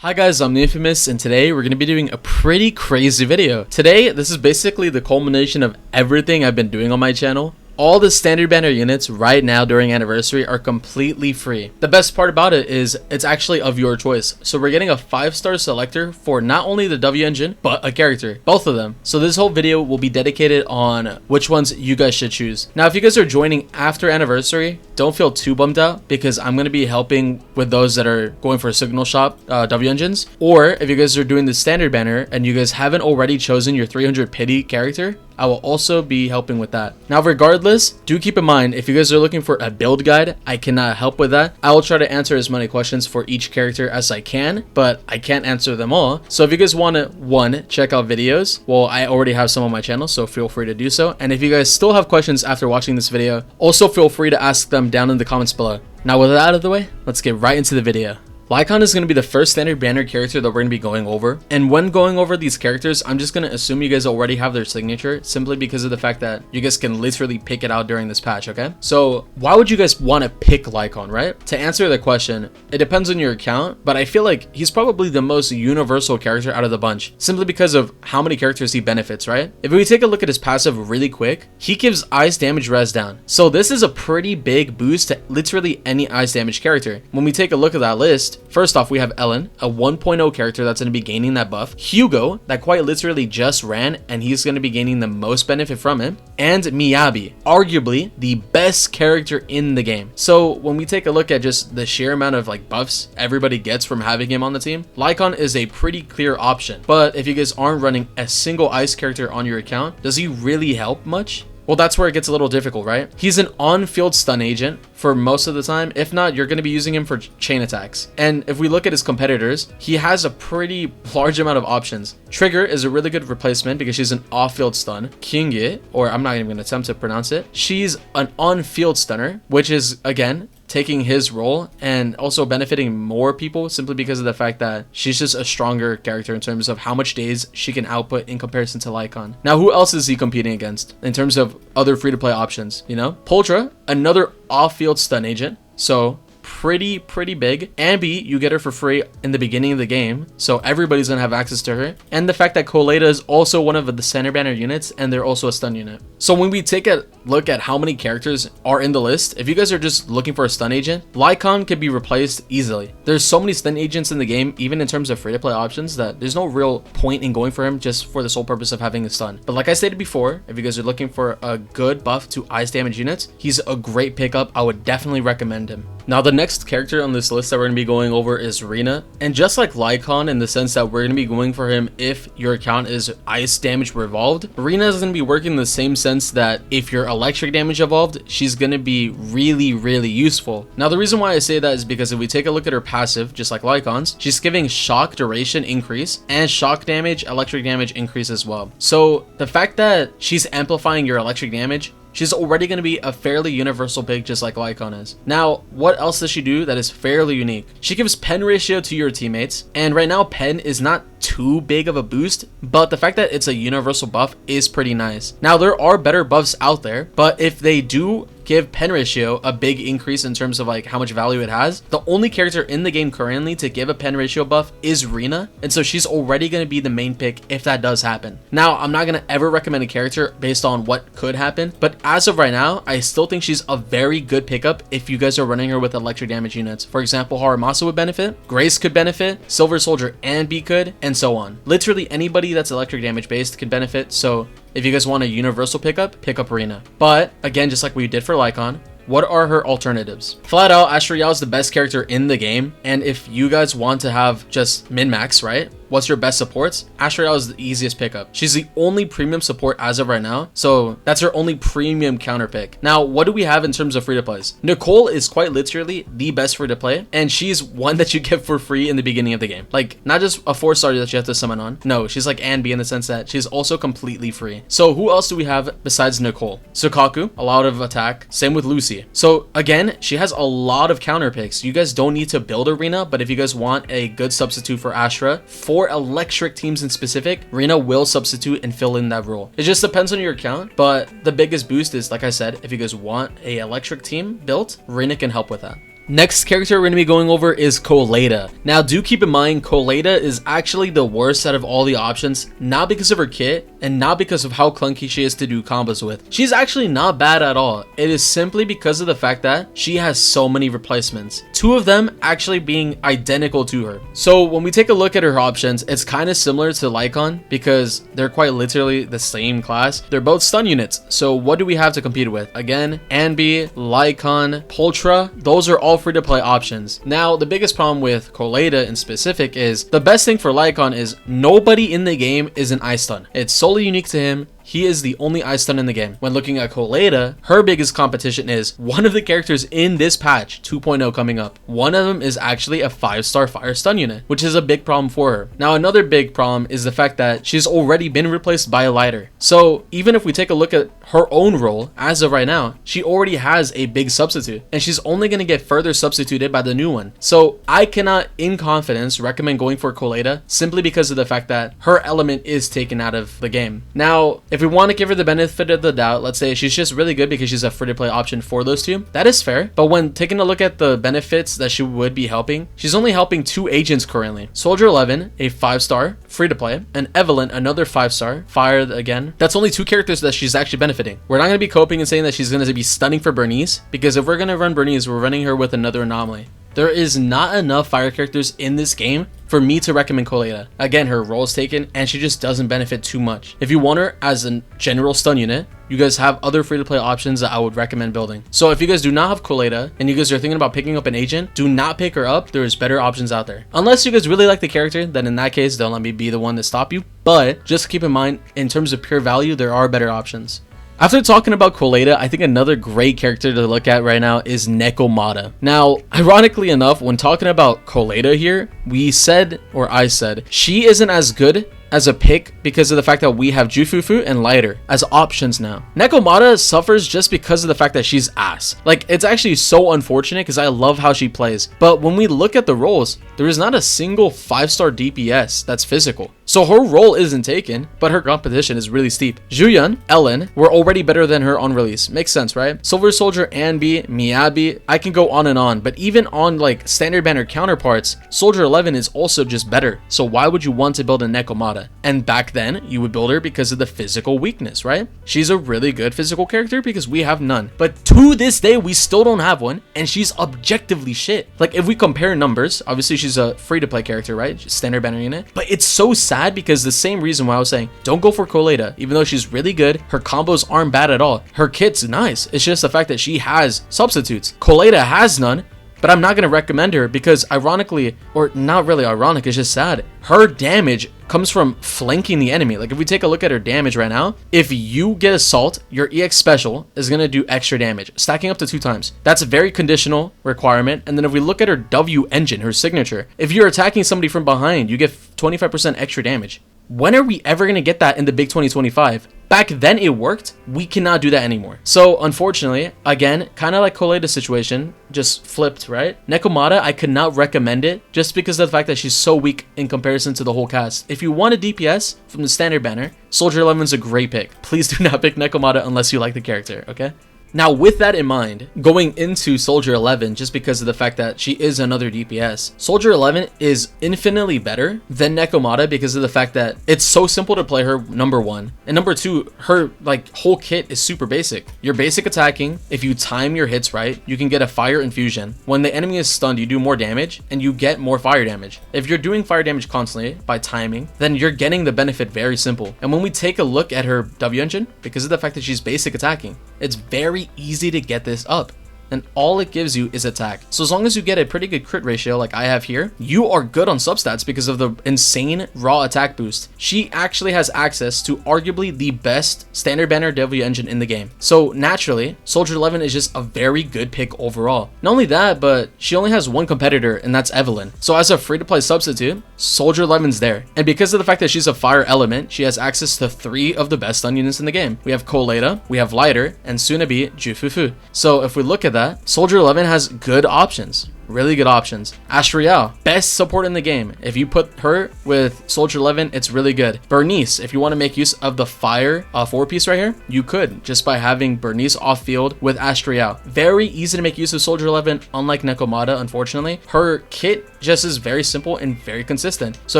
Hi guys, I'm the Infamous, and today we're going to be doing a pretty crazy video. Today, this is basically the culmination of everything I've been doing on my channel. All the standard banner units right now during anniversary are completely free. The best part about it is it's actually of your choice. So we're getting a 5-star selector for not only the W engine, but a character, both of them. So this whole video will be dedicated on which ones you guys should choose. Now, if you guys are joining after anniversary, don't feel too bummed out because I'm going to be helping with those that are going for a signal shop W engines. Or if you guys are doing the standard banner and you guys haven't already chosen your 300 pity character, I will also be helping with that. Now, regardless, do keep in mind, if you guys are looking for a build guide, I cannot help with that. I will try to answer as many questions for each character as I can, but I can't answer them all. So if you guys want to, one, check out videos, well, I already have some on my channel, so feel free to do so. And if you guys still have questions after watching this video, also feel free to ask them down in the comments below. Now, with that out of the way, let's get right into the video. Lycaon is going to be the first standard banner character that we're going to be going over. And when going over these characters, I'm just going to assume you guys already have their signature simply because of the fact that you guys can literally pick it out during this patch, okay? So why would you guys want to pick Lycaon, right? To answer the question, it depends on your account, but I feel like he's probably the most universal character out of the bunch simply because of how many characters he benefits, right? If we take a look at his passive really quick, he gives ice damage res down. So this is a pretty big boost to literally any ice damage character. When we take a look at that list, first off, we have Ellen, a 1.0 character that's going to be gaining that buff. Hugo, that quite literally just ran, and he's going to be gaining the most benefit from it. And Miyabi, arguably the best character in the game. So when we take a look at just the sheer amount of buffs everybody gets from having him on the team, Lycaon is a pretty clear option. But if you guys aren't running a single ice character on your account, does he really help much? Well, that's where it gets a little difficult, right? He's an on-field stun agent for most of the time. If not, you're going to be using him for chain attacks. And if we look at his competitors, he has a pretty large amount of options. Trigger is a really good replacement because she's an off-field stun. Kinge, or I'm not even going to attempt to pronounce it, she's an on-field stunner, which is, again, taking his role and also benefiting more people simply because of the fact that she's just a stronger character in terms of how much days she can output in comparison to Lycaon. Now, who else is he competing against in terms of other free-to-play options? You know, Poltra, another off-field stun agent, so pretty big. Ambi, you get her for free in the beginning of the game, so everybody's gonna have access to her. And the fact that Koleda is also one of the center banner units, and they're also a stun unit. So when we take a look at how many characters are in the list, if you guys are just looking for a stun agent, Lycaon can be replaced easily. There's so many stun agents in the game, even in terms of free-to-play options, that there's no real point in going for him just for the sole purpose of having a stun. But like I stated before, if you guys are looking for a good buff to ice damage units, he's a great pickup. I would definitely recommend him. Now, the next character on this list that we're going to be going over is Rina. And just like Lycaon, in the sense that we're going to be going for him if your account is ice damage revolved, Rina is going to be working in the same sense that if you're electric damage evolved, she's going to be really useful. Now, the reason why I say that is because if we take a look at her passive, just like Lycaon's, she's giving shock duration increase and shock damage, electric damage increase as well. So the fact that she's amplifying your electric damage, she's already going to be a fairly universal pick just like Lycaon is. Now, what else does she do that is fairly unique? She gives pen ratio to your teammates, and right now pen is not too big of a boost, but the fact that it's a universal buff is pretty nice. Now, there are better buffs out there, but if they do give pen ratio a big increase in terms of how much value it has, the only character in the game currently to give a pen ratio buff is Rina, and so she's already going to be the main pick if that does happen. Now, I'm not going to ever recommend a character based on what could happen, but as of right now, I still think she's a very good pickup if you guys are running her with electric damage units. For example, Haramasa would benefit, Grace could benefit, Silver Soldier and B could, and so on. Literally anybody that's electric damage based could benefit, so if you guys want a universal pickup, pick up Rina. But again, just like we did for Lycaon, what are her alternatives? Flat out, Astriel is the best character in the game, and if you guys want to have just min-max, right? What's your best supports? Astriel is the easiest pickup. She's the only premium support as of right now, so that's her only premium counter pick. Now, what do we have in terms of free-to-plays? Nicole is quite literally the best free-to-play, and she's one that you get for free in the beginning of the game. Not just a 4-star that you have to summon on. No, she's like Anbi in the sense that she's also completely free. So who else do we have besides Nicole? Sukaku, a lot of attack. Same with Lucy. So again, she has a lot of counter picks. You guys don't need to build Arena, but if you guys want a good substitute for Astra, for electric teams in specific, Rina will substitute and fill in that role. It just depends on your account, but the biggest boost is, like I said, if you guys want a electric team built, Rina can help with that. Next character we're going to be going over is Koleda. Now do keep in mind, Koleda is actually the worst out of all the options, not because of her kit and not because of how clunky she is to do combos with. She's actually not bad at all. It is simply because of the fact that she has so many replacements, 2 of them actually being identical to her. So when we take a look at her options, it's kind of similar to Lycaon because they're quite literally the same class. They're both stun units. So what do we have to compete with? Again, Anbi, Lycaon, Poltra, those are all free to play options. Now the biggest problem with Koleda in specific is the best thing for Lycaon is nobody in the game is an ice stun. It's solely unique to him. He is the only ice stun in the game. When looking at Koleda, her biggest competition is one of the characters in this patch 2.0 coming up. One of them is actually a 5-star fire stun unit, which is a big problem for her. Now another big problem is the fact that she's already been replaced by a lighter. So even if we take a look at her own role as of right now, she already has a big substitute and she's only going to get further substituted by the new one. So I cannot in confidence recommend going for Koleda simply because of the fact that her element is taken out of the game. Now if we want to give her the benefit of the doubt, let's say she's just really good because she's a free to play option for those 2, that is fair. But when taking a look at the benefits that she would be helping, she's only helping 2 agents currently. Soldier 11, a 5-star free to play, and Evelyn, another 5-star fire again. That's only 2 characters that she's actually benefiting. We're not going to be coping and saying that she's going to be stunning for Bernice, because if we're going to run Bernice, we're running her with another anomaly. There is not enough fire characters in this game for me to recommend Koleda. Again, her role is taken and she just doesn't benefit too much. If you want her as a general stun unit, you guys have other free to play options that I would recommend building. So if you guys do not have Koleda and you guys are thinking about picking up an agent, do not pick her up. There's better options out there. Unless you guys really like the character, then in that case, don't let me be the one to stop you. But just keep in mind, in terms of pure value, there are better options. After talking about Koleda, I think another great character to look at right now is Nekomata. Now, ironically enough, when talking about Koleda here, I said, she isn't as good as a pick because of the fact that we have Jufufu and Lighter as options now. Nekomata suffers just because of the fact that she's ass. Like, it's actually so unfortunate because I love how she plays. But when we look at the roles, there is not a single 5-star DPS that's physical. So her role isn't taken, but her competition is really steep. Juyeon, Ellen were already better than her on release. Makes sense, right? Silver Soldier, Anbi, Miyabi, I can go on. But even on like standard banner counterparts, Soldier 11 is also just better. So why would you want to build a Nekomata? And back then, you would build her because of the physical weakness, right? She's a really good physical character because we have none. But to this day, we still don't have one, and she's objectively shit. Like, if we compare numbers, obviously she's a free-to-play character, right? Standard banner unit. But it's so sad because the same reason why I was saying, don't go for Koleda. Even though she's really good, her combos aren't bad at all. Her kit's nice. It's just the fact that she has substitutes. Koleda has none. But I'm not going to recommend her because ironically, or not really ironic, it's just sad, her damage comes from flanking the enemy. Like if we take a look at her damage right now, if you get assault, your EX special is going to do extra damage, stacking up to 2 times. That's a very conditional requirement. And then if we look at her W engine, her signature, if you're attacking somebody from behind, you get 25% extra damage. When are we ever going to get that in the big 2025? Back then it worked. We cannot do that anymore. So unfortunately, again, kind of like Koleda's situation, just flipped, right? Nekomata, I could not recommend it just because of the fact that she's so weak in comparison to the whole cast. If you want a DPS from the standard banner, Soldier 11 is a great pick. Please do not pick Nekomata unless you like the character, okay? Now, with that in mind, going into Soldier 11, just because of the fact that she is another DPS, Soldier 11 is infinitely better than Nekomata because of the fact that it's so simple to play her, number 1. And number 2, her like whole kit is super basic. You're basic attacking. If you time your hits right, you can get a fire infusion. When the enemy is stunned, you do more damage and you get more fire damage. If you're doing fire damage constantly by timing, then you're getting the benefit very simple. And when we take a look at her W engine, because of the fact that she's basic attacking, it's very easy to get this up. And all it gives you is attack. So as long as you get a pretty good crit ratio like I have here, you are good on substats because of the insane raw attack boost. She actually has access to arguably the best standard banner W engine in the game. So naturally, Soldier 11 is just a very good pick overall. Not only that, but she only has one competitor, and that's Evelyn. So as a free-to-play substitute, Soldier 11's there. And because of the fact that she's a fire element, she has access to 3 of the best stun units in the game. We have Koleda, we have Lighter, and soon to be Jufufu. So if we look at that, Soldier 11 has good options. really good options. Astriel, best support in the game. If you put her with Soldier 11, it's really good. Bernice, if you want to make use of the fire 4-piece right here, you could just by having Bernice off field with Astriel. Very easy to make use of Soldier 11, unlike Nekomata, unfortunately. Her kit just is very simple and very consistent. So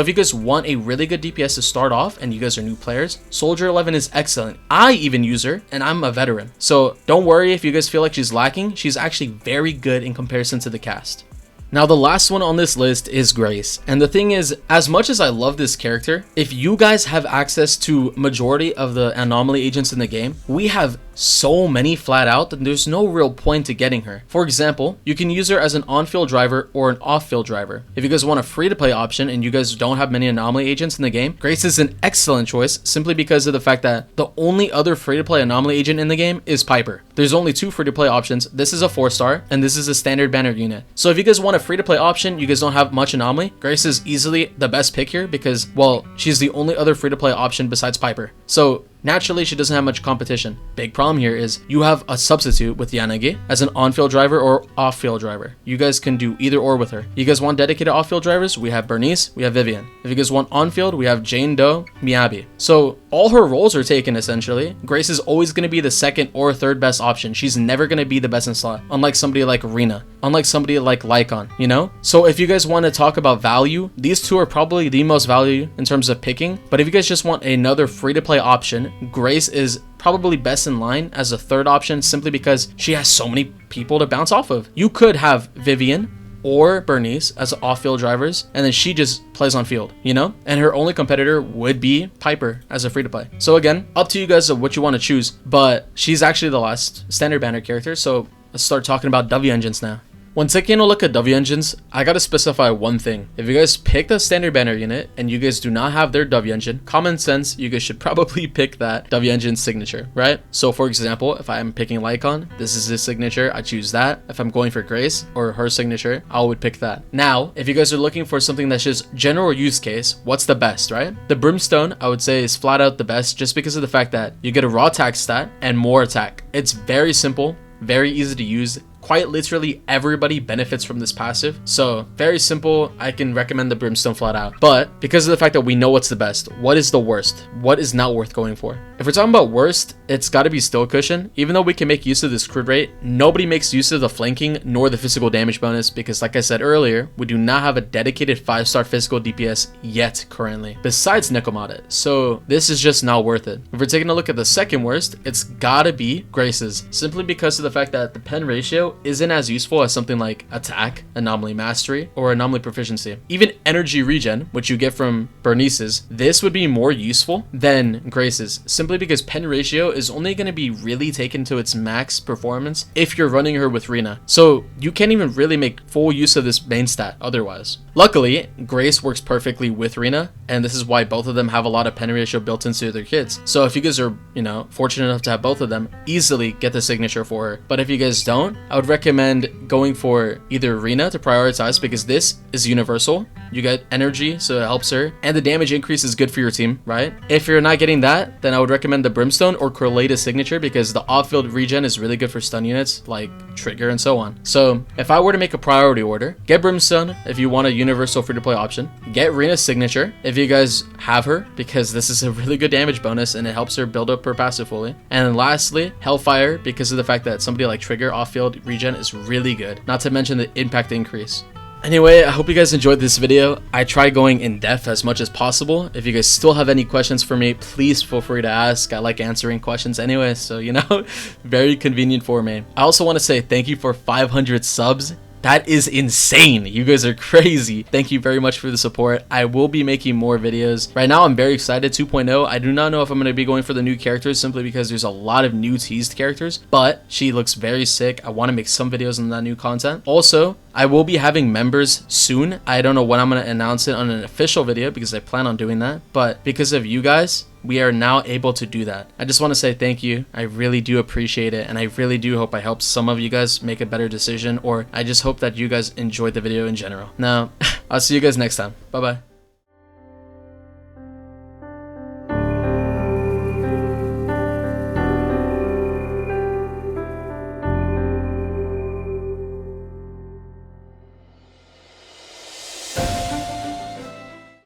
if you guys want a really good DPS to start off and you guys are new players, Soldier 11 is excellent. I even use her and I'm a veteran. So don't worry if you guys feel like she's lacking. She's actually very good in comparison to the cast. Now the last one on this list is Grace, and the thing is, as much as I love this character, if you guys have access to majority of the anomaly agents in the game, we have so many flat out that there's no real point to getting her. For example, you can use her as an on-field driver or an off-field driver. If you guys want a free-to-play option and you guys don't have many anomaly agents in the game, Grace is an excellent choice simply because of the fact that the only other free-to-play anomaly agent in the game is Piper. There's only 2 free-to-play options. This is a 4-star and this is a standard banner unit. So if you guys want a free-to-play option, you guys don't have much anomaly, Grace is easily the best pick here because, well, she's the only other free-to-play option besides Piper. So naturally, she doesn't have much competition. Big problem here is you have a substitute with Yanagi as an on-field driver or off-field driver. You guys can do either or with her. You guys want dedicated off-field drivers? We have Bernice, we have Vivian. If you guys want on-field, we have Jane Doe, Miyabi. So all her roles are taken essentially. Grace is always going to be the second or third best option. She's never going to be the best in slot, unlike somebody like Rina, unlike somebody like Lycaon, you know? So if you guys want to talk about value, these 2 are probably the most value in terms of picking. But if you guys just want another free-to-play option, Grace is probably best in line as a third option simply because she has so many people to bounce off of. You could have Vivian or Bernice as off-field drivers, and then she just plays on field, you know? And her only competitor would be Piper as a free-to-play. So again, up to you guys of what you want to choose, but she's actually the last standard banner character, so let's start talking about W engines now. When taking a look at W engines, I gotta specify one thing. If you guys pick the standard banner unit and you guys do not have their W engine, common sense, you guys should probably pick that W engine signature, right? So for example, if I'm picking Lycaon, this is his signature, I choose that. If I'm going for Grace or her signature, I would pick that. Now, if you guys are looking for something that's just general use case, what's the best, right? The Brimstone, I would say, is flat out the best just because of the fact that you get a raw attack stat and more attack. It's very simple, very easy to use. Quite literally everybody benefits from this passive, so very simple. I can recommend the Brimstone flat out. But because of the fact that we know what's the best, what is the worst, what is not worth going for? If we're talking about worst, it's got to be Still Cushion. Even though we can make use of this crit rate, nobody makes use of the flanking nor the physical damage bonus because, like I said earlier, we do not have a dedicated 5-star physical DPS yet currently besides Nekomata, so this is just not worth it. If we're taking a look at the second worst, it's gotta be Grace's, simply because of the fact that the pen ratio isn't as useful as something like attack, anomaly mastery, or anomaly proficiency. Even energy regen, which you get from Bernice's, this would be more useful than Grace's, simply because pen ratio is only going to be really taken to its max performance if you're running her with Rina. So you can't even really make full use of this main stat otherwise. Luckily, Grace works perfectly with Rina, and this is why both of them have a lot of pen ratio built into their kits. So if you guys are, you know, fortunate enough to have both of them, easily get the signature for her. But if you guys don't, I would recommend going for either Rina to prioritize because this is universal. You get energy, so it helps her, and the damage increase is good for your team, right? If you're not getting that, then I would recommend the Brimstone or Koleda signature because the off-field regen is really good for stun units like Trigger and so on. So if I were to make a priority order, get Brimstone if you want a universal free-to-play option, get Rina's signature if you guys have her because this is a really good damage bonus and it helps her build up her passive fully, and then lastly, Hellfire because of the fact that somebody like Trigger off-field regen is really good, not to mention the impact increase. Anyway, I hope you guys enjoyed this video. I try going in depth as much as possible. If you guys still have any questions for me, please feel free to ask. I like answering questions anyway, so you know, very convenient for me. I also want to say thank you for 500 subs. That is insane. You guys are crazy. Thank you very much for the support. I will be making more videos. Right now, I'm very excited. 2.0. I do not know if I'm going to be going for the new characters simply because there's a lot of new teased characters, but she looks very sick. I want to make some videos on that new content. Also, I will be having members soon. I don't know when I'm going to announce it on an official video because I plan on doing that, but because of you guys, we are now able to do that. I just want to say thank you. I really do appreciate it, and I really do hope I helped some of you guys make a better decision, or I just hope that you guys enjoyed the video in general. Now, I'll see you guys next time. Bye-bye.